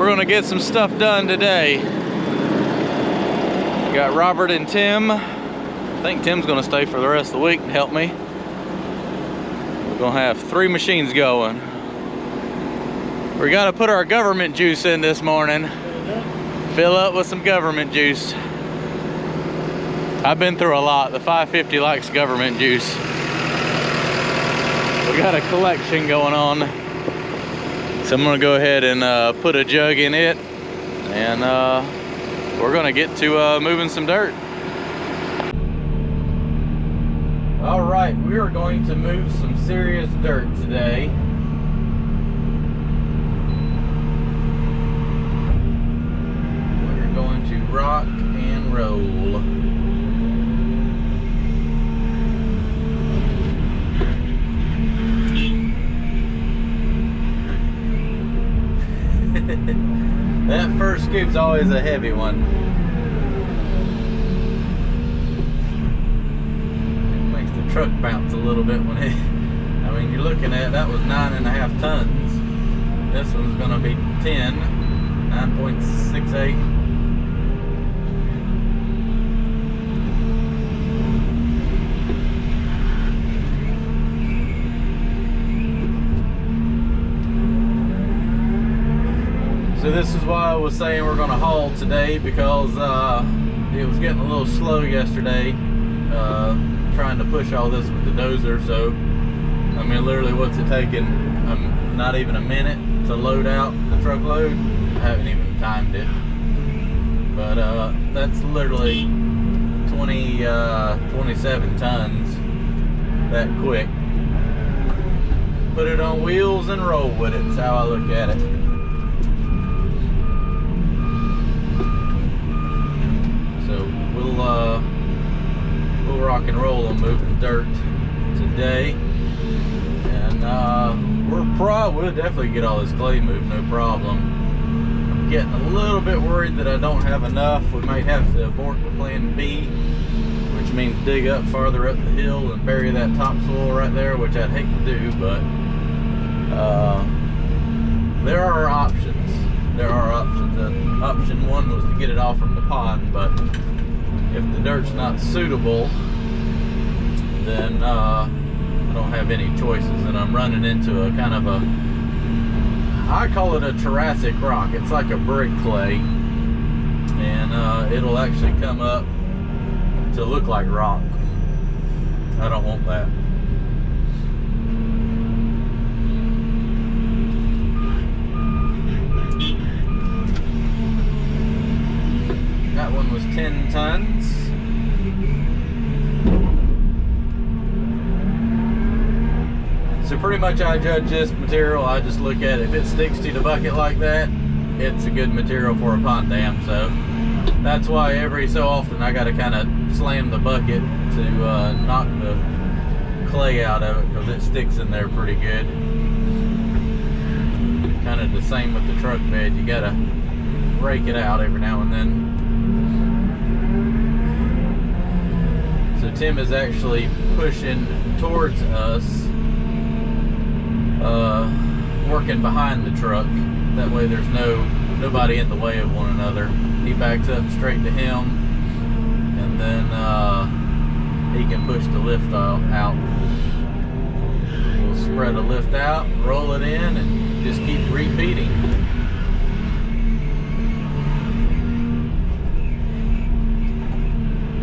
We're gonna get some stuff done today. Got Robert and Tim. I think Tim's gonna stay for the rest of the week and help me. We're gonna have 3 machines going. We gotta put our government juice in this morning. Fill up with some government juice. I've been through a lot. The 550 likes government juice. We got a collection going on. So I'm gonna go ahead and put a jug in it, and we're gonna get to moving some dirt. All right, we are going to move some serious dirt today. We're going to rock and roll. That first scoop's always a heavy one. It makes the truck bounce a little bit when it, I mean, you're looking at, that was 9.5 tons. This one's gonna be 10, 9.68. So this is why I was saying we're gonna haul today, because it was getting a little slow yesterday, trying to push all this with the dozer. So, I mean, literally what's it taking? Not even a minute to load out the truckload. I haven't even timed it. But that's literally 27 tons that quick. Put it on wheels and roll with it, that's how I look at it. We'll rock and roll on moving dirt today, and we'll definitely get all this clay moved, no problem. I'm getting a little bit worried that I don't have enough. We might have to abort the plan B, which means dig up farther up the hill and bury that topsoil right there, which I'd hate to do, but there are options. There are options. Option 1 was to get it off from the pond, but if the dirt's not suitable, then I don't have any choices, and I'm running into a kind of a, I call it a Jurassic rock. It's like a brick clay, and it'll actually come up to look like rock. I don't want that. That one was 10 tons. So pretty much I judge this material, I just look at it. If it sticks to the bucket like that, it's a good material for a pond dam. So that's why every so often I gotta kind of slam the bucket to knock the clay out of it, because it sticks in there pretty good. Kind of the same with the truck bed, you gotta rake it out every now and then. So Tim is actually pushing towards us, working behind the truck. That way there's nobody in the way of one another. He backs up straight to him, and then he can push the lift out. We'll spread a lift out, roll it in, and just keep repeating.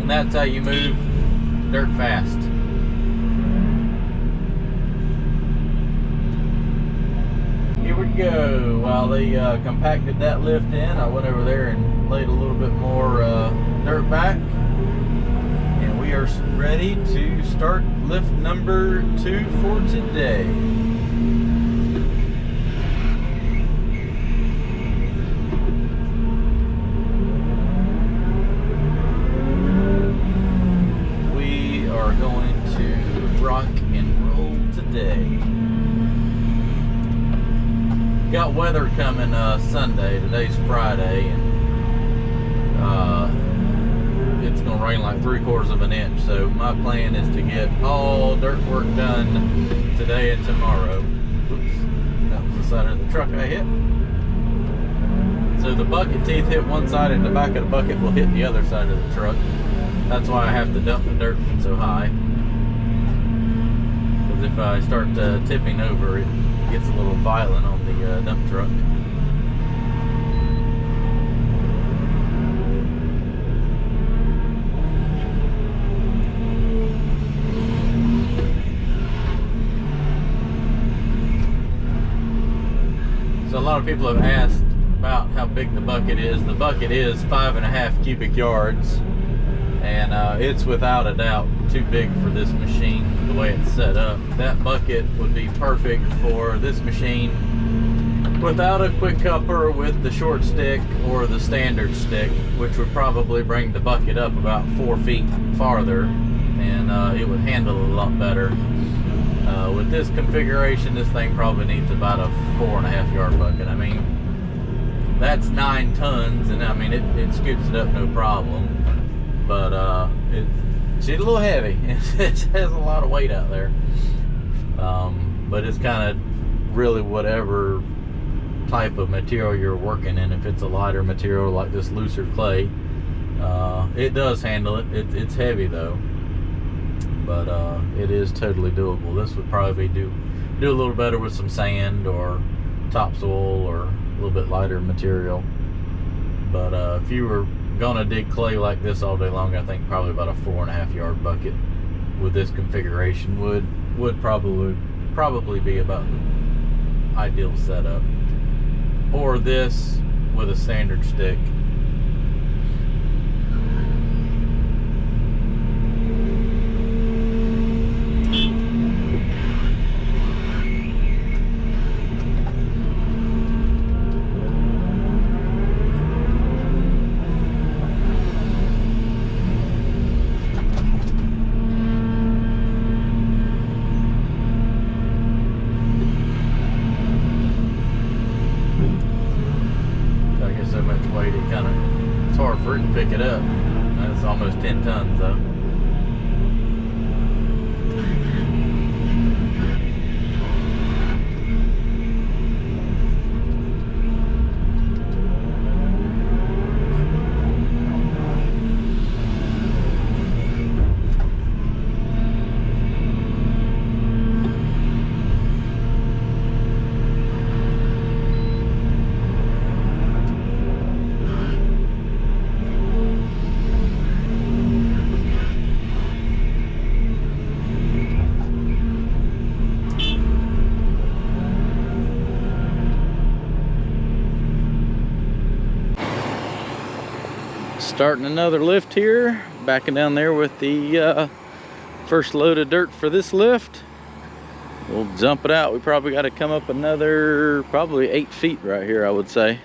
And that's how you move dirt fast. Here we go. While they compacted that lift in, I went over there and laid a little bit more dirt back, and we are ready to start lift number 2 for today. We are going to rock and roll today. Got weather coming Sunday. Today's Friday, and it's gonna rain like 3/4 of an inch. So my plan is to get all dirt work done today and tomorrow. Oops, that was the side of the truck I hit. So the bucket teeth hit one side and the back of the bucket will hit the other side of the truck. That's why I have to dump the dirt from so high. Because if I start tipping over, it gets a little violent on the dump truck. So a lot of people have asked about how big the bucket is. The bucket is 5.5 cubic yards, and it's without a doubt too big for this machine the way it's set up. That bucket would be perfect for this machine without a quick cupper, with the short stick or the standard stick, which would probably bring the bucket up about 4 feet farther, and it would handle a lot better. With this configuration, this thing probably needs about a 4.5 yard bucket. I mean, that's 9 tons, and I mean, it scoops it up no problem, but she's a little heavy. It has a lot of weight out there, but it's kind of really whatever type of material you're working in. If it's a lighter material like this looser clay, it does handle it. It's heavy though, but it is totally doable. This would probably do a little better with some sand or topsoil or a little bit lighter material. But if you were gonna dig clay like this all day long, I think probably about a 4.5 yard bucket with this configuration would probably be about the ideal setup. Or this with a standard stick. Pick it up. That's almost 10 tons though. Starting another lift here, backing down there with the first load of dirt for this lift. We'll dump it out. We probably got to come up another probably 8 feet right here, I would say.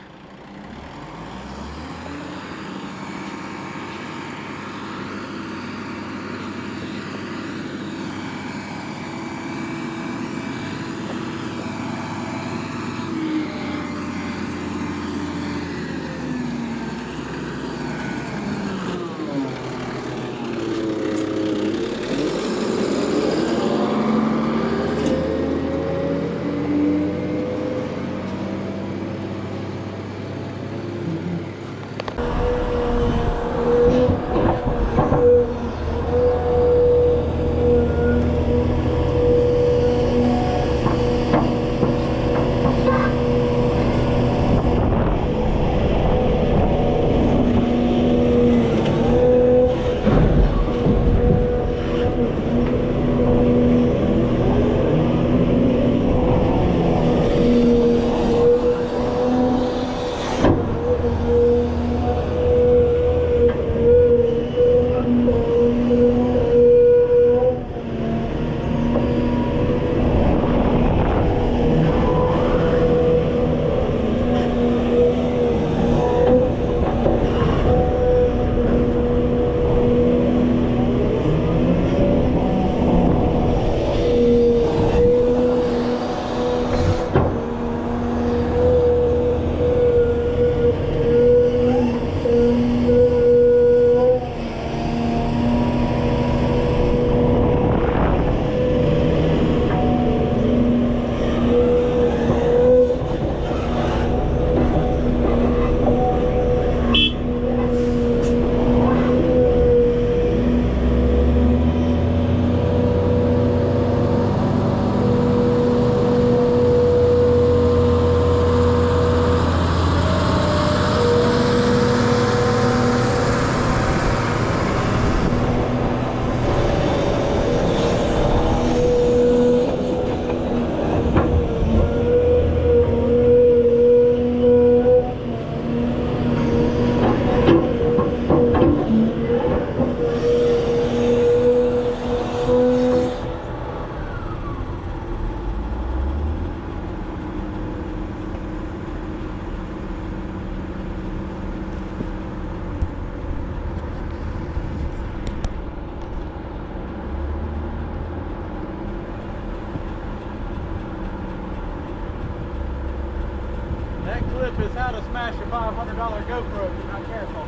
That clip is how to smash a $500 GoPro if you're not careful.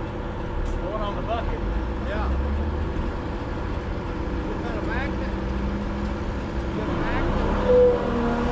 The one on the bucket? Yeah. Is that a magnet? Is that a magnet?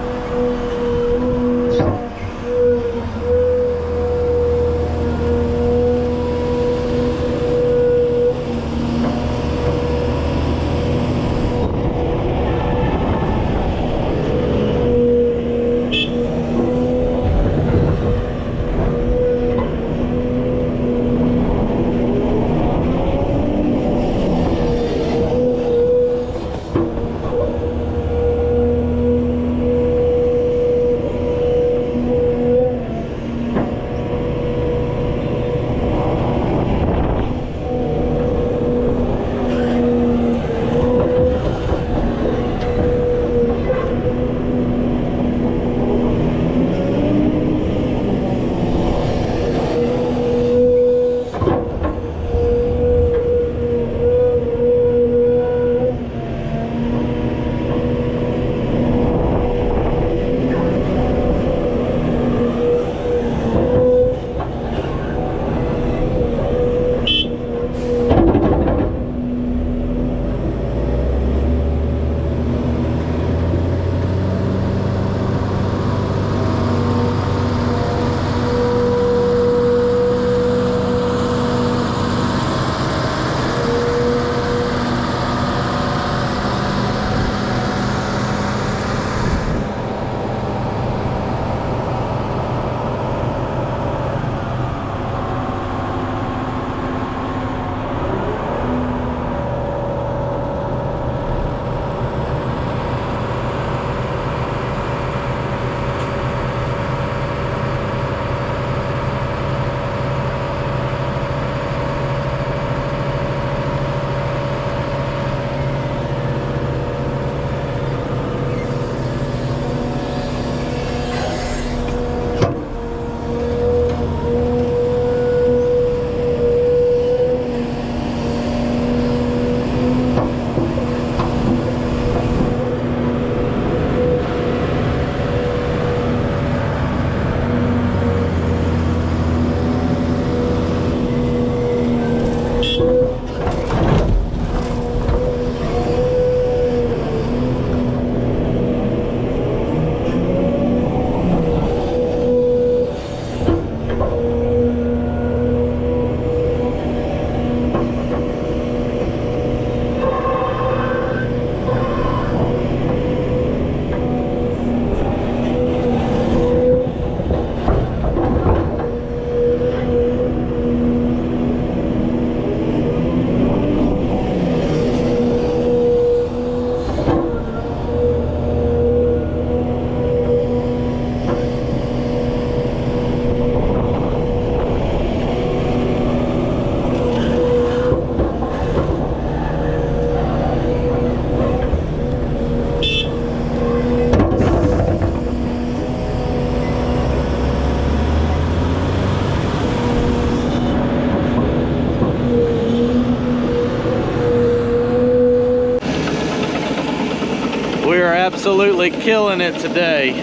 We are absolutely killing it today.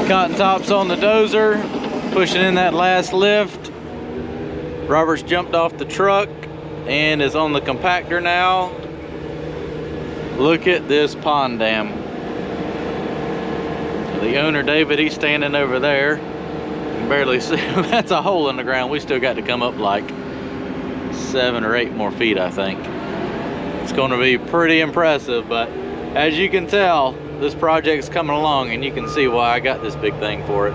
Cotton top's on the dozer, pushing in that last lift. Robert's jumped off the truck and is on the compactor now. Look at this pond dam. The owner, David, he's standing over there. You can barely see him. That's a hole in the ground. We still got to come up like 7 or 8 more feet, I think. It's going to be pretty impressive, but as you can tell, this project's coming along, and you can see why I got this big thing for it.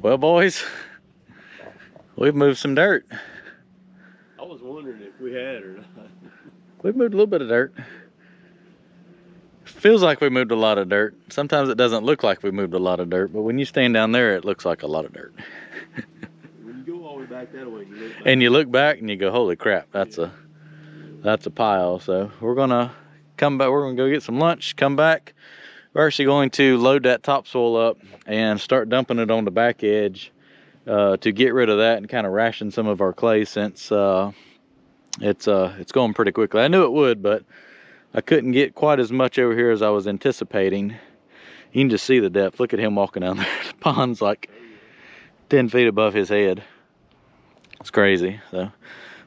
Well, boys, we've moved some dirt. I was wondering if we had or not. We've moved a little bit of dirt. Feels like we moved a lot of dirt. Sometimes it doesn't look like we moved a lot of dirt, but when you stand down there, it looks like a lot of dirt. When you go all the way back that way, you look back and you go, holy crap, that's a pile. So we're gonna come back, we're gonna go get some lunch, come back. We're actually going to load that topsoil up and start dumping it on the back edge to get rid of that and kind of ration some of our clay, since it's going pretty quickly. I knew it would, but I couldn't get quite as much over here as I was anticipating. You can just see the depth. Look at him walking down there. The pond's like 10 feet above his head. It's crazy. So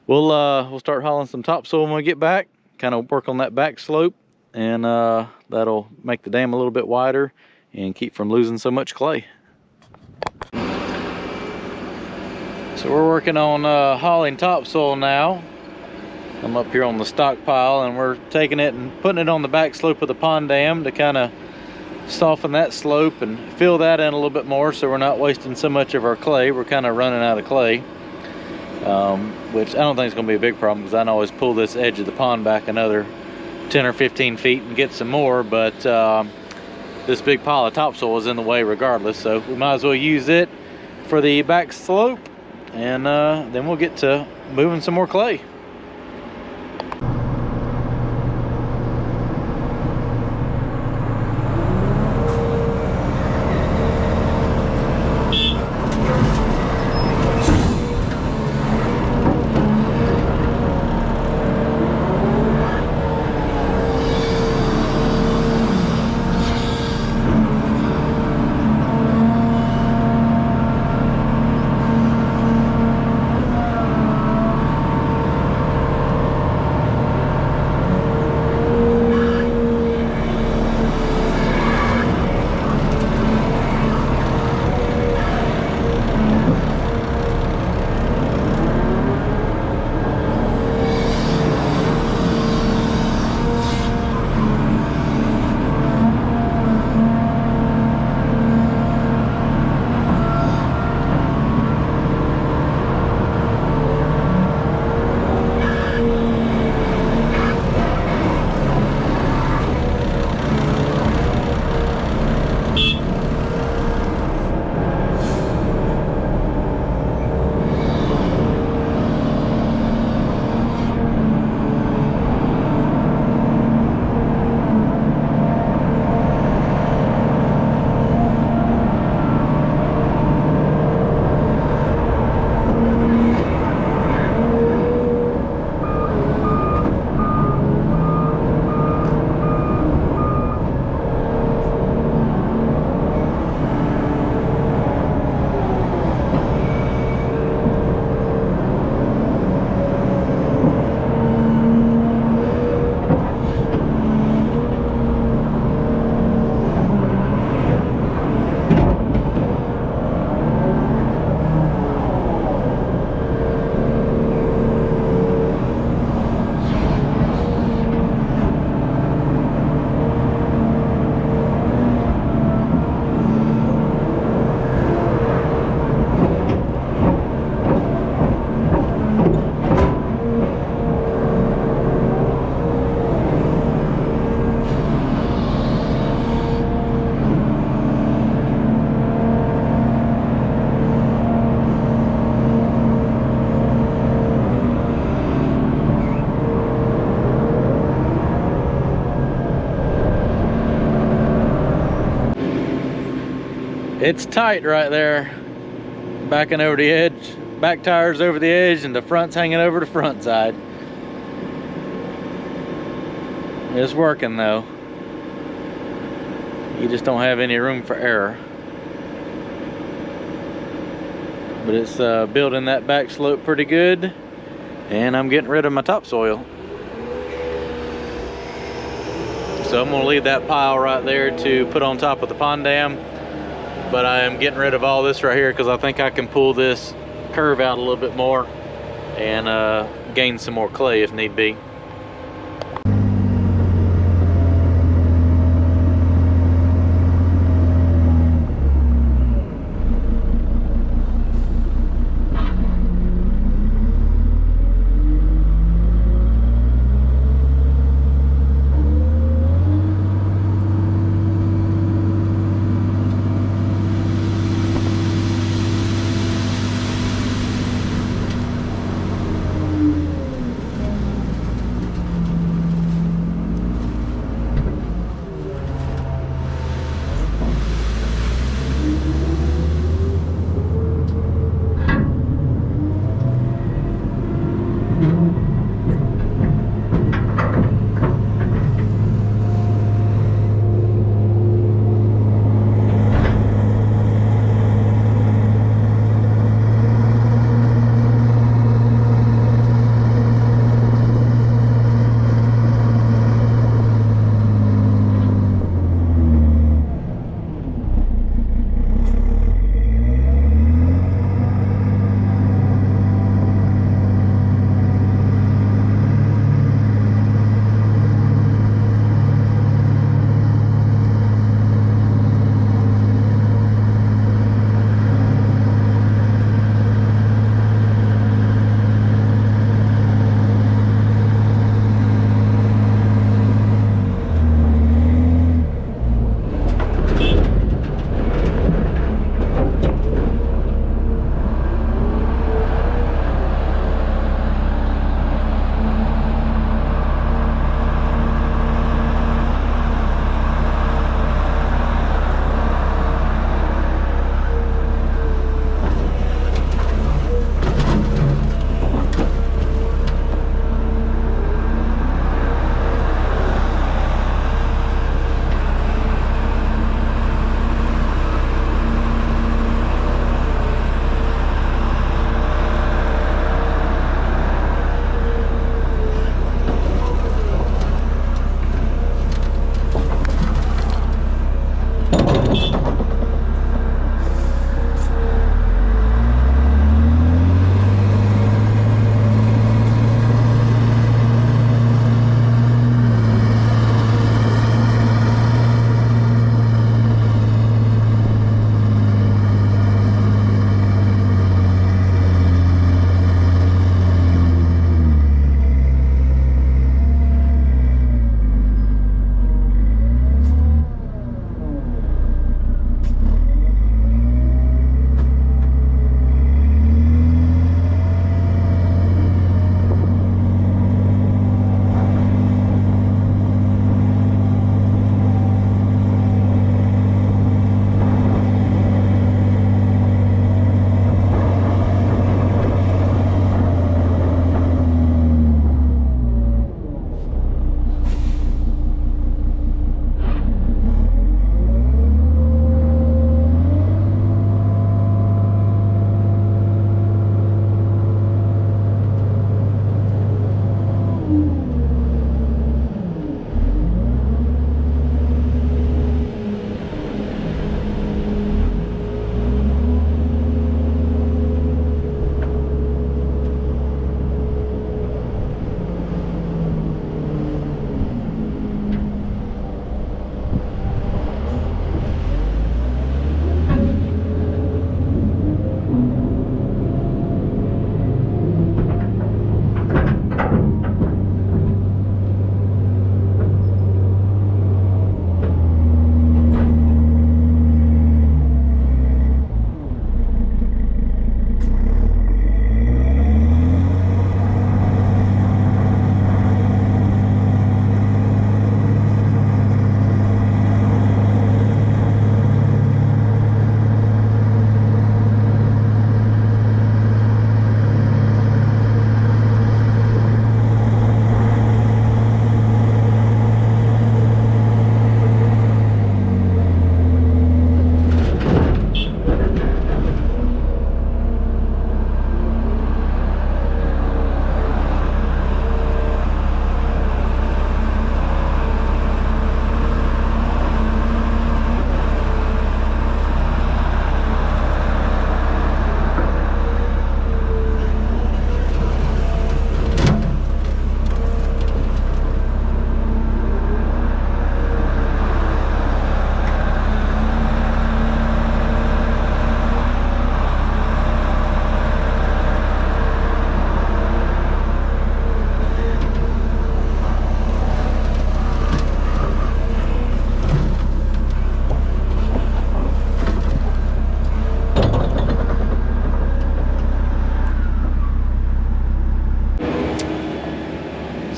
we'll start hauling some topsoil when we get back, kind of work on that back slope, and that'll make the dam a little bit wider and keep from losing so much clay. So we're working on hauling topsoil now. I'm up here on the stockpile, and we're taking it and putting it on the back slope of the pond dam to kind of soften that slope and fill that in a little bit more, so we're not wasting so much of our clay. We're kind of running out of clay, which I don't think is going to be a big problem, because I can always pull this edge of the pond back another 10 or 15 feet and get some more, but this big pile of topsoil is in the way regardless, so we might as well use it for the back slope, and then we'll get to moving some more clay. It's tight right there, backing over the edge, back tires over the edge, and the front's hanging over the front side. It's working though. You just don't have any room for error. But it's building that back slope pretty good, and I'm getting rid of my topsoil. So I'm gonna leave that pile right there to put on top of the pond dam. But I am getting rid of all this right here because I think I can pull this curve out a little bit more and gain some more clay if need be.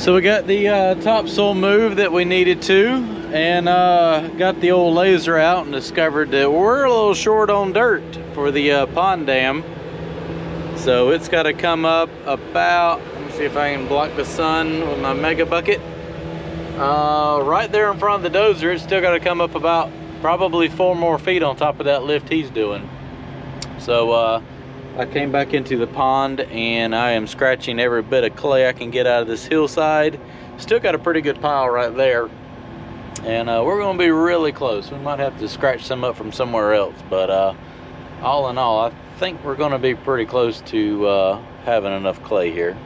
So we got the topsoil moved that we needed to, and got the old laser out and discovered that we're a little short on dirt for the pond dam. So it's got to come up about, let me see if I can block the sun with my mega bucket. Right there in front of the dozer, it's still got to come up about probably 4 more feet on top of that lift he's doing. So I came back into the pond and I am scratching every bit of clay I can get out of this hillside. Still got a pretty good pile right there. And we're going to be really close. We might have to scratch some up from somewhere else. But all in all, I think we're going to be pretty close to having enough clay here.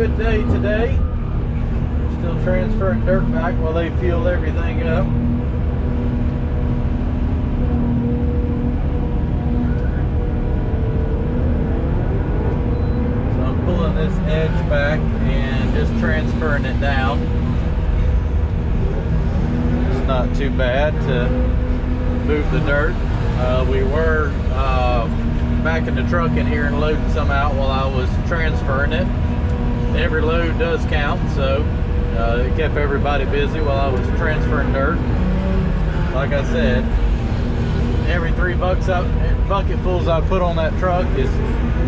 good day today. Still transferring dirt back while they fuel everything up. So I'm pulling this edge back and just transferring it down. It's not too bad to move the dirt. We were backing the truck in here and loading some out while I was transferring it. Every load does count, so it kept everybody busy while I was transferring dirt. Like I said, every 3 bucketfuls I put on that truck is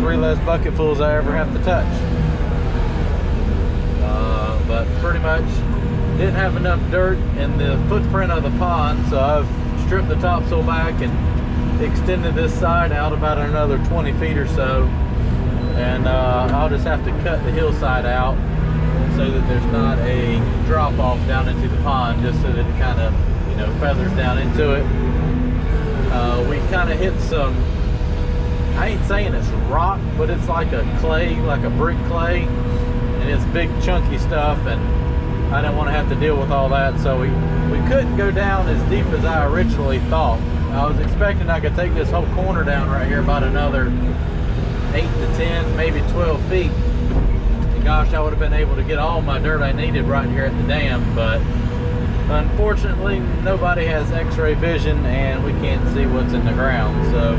3 less bucketfuls I ever have to touch. But pretty much didn't have enough dirt in the footprint of the pond, so I've stripped the topsoil back and extended this side out about another 20 feet or so. And I'll just have to cut the hillside out so that there's not a drop off down into the pond, just so that it kind of, you know, feathers down into it. We kind of hit some, I ain't saying it's rock, but it's like a clay, like a brick clay, and it's big chunky stuff, and I didn't want to have to deal with all that, so we couldn't go down as deep as I originally thought. I was expecting I could take this whole corner down right here about another 8 to 10, maybe 12 feet. And gosh, I would have been able to get all my dirt I needed right here at the dam, but unfortunately nobody has x-ray vision and we can't see what's in the ground, so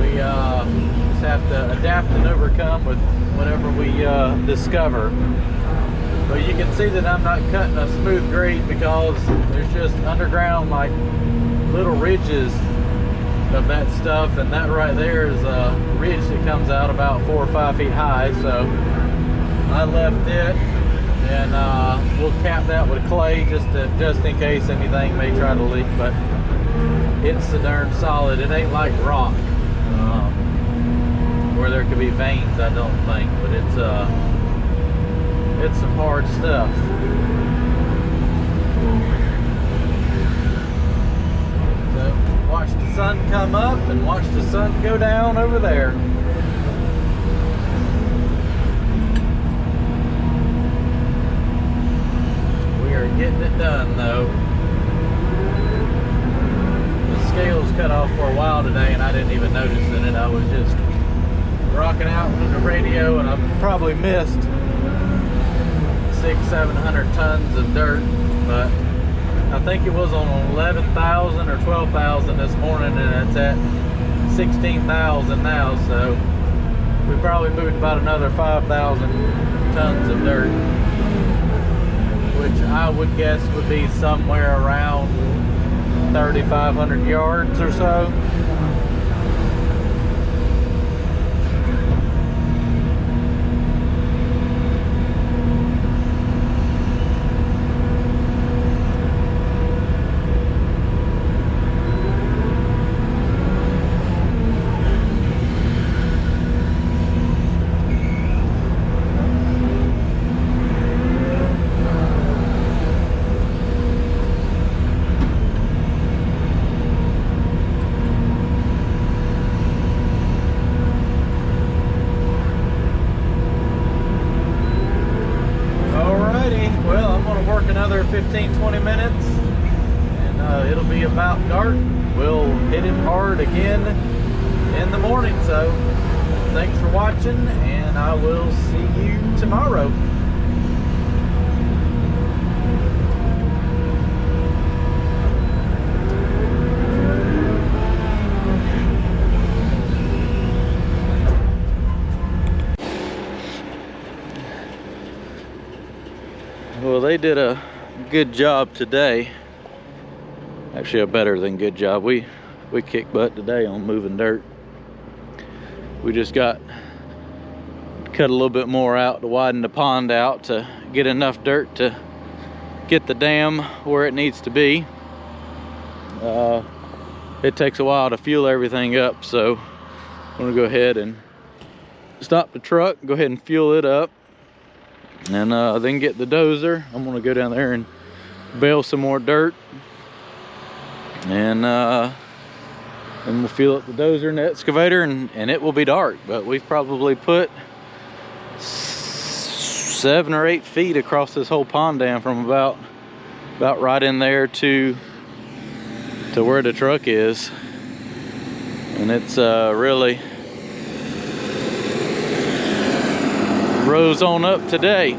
we just have to adapt and overcome with whatever we discover. But you can see that I'm not cutting a smooth grade because there's just underground like little ridges of that stuff, and that right there is a ridge that comes out about 4 or 5 feet high. So I left it, and we'll cap that with clay just in case anything may try to leak. But it's so darn solid. It ain't like rock where there could be veins, I don't think, but it's some hard stuff. So watch the sun come up and watch the sun go down over there. We are getting it done though. The scales cut off for a while today and I didn't even notice it. I was just rocking out with the radio and I probably missed 600-700 tons of dirt, but I think it was on 11,000 or 12,000 this morning, and it's at 16,000 now, so we probably moved about another 5,000 tons of dirt, which I would guess would be somewhere around 3,500 yards or so. Another 15-20 minutes and it'll be about dark. We'll hit it hard again in the morning. So thanks for watching, and I will see you tomorrow. Well, they did a good job today. Actually, a better than good job. We kicked butt today on moving dirt. We just cut a little bit more out to widen the pond out to get enough dirt to get the dam where it needs to be. It takes a while to fuel everything up, so I'm gonna go ahead and stop the truck, go ahead and fuel it up, and then get the dozer. I'm gonna go down there and bale some more dirt, and we'll fuel up the dozer and the excavator, and it will be dark. But we've probably put 7 or 8 feet across this whole pond dam from about right in there to where the truck is. And it's really rose on up today.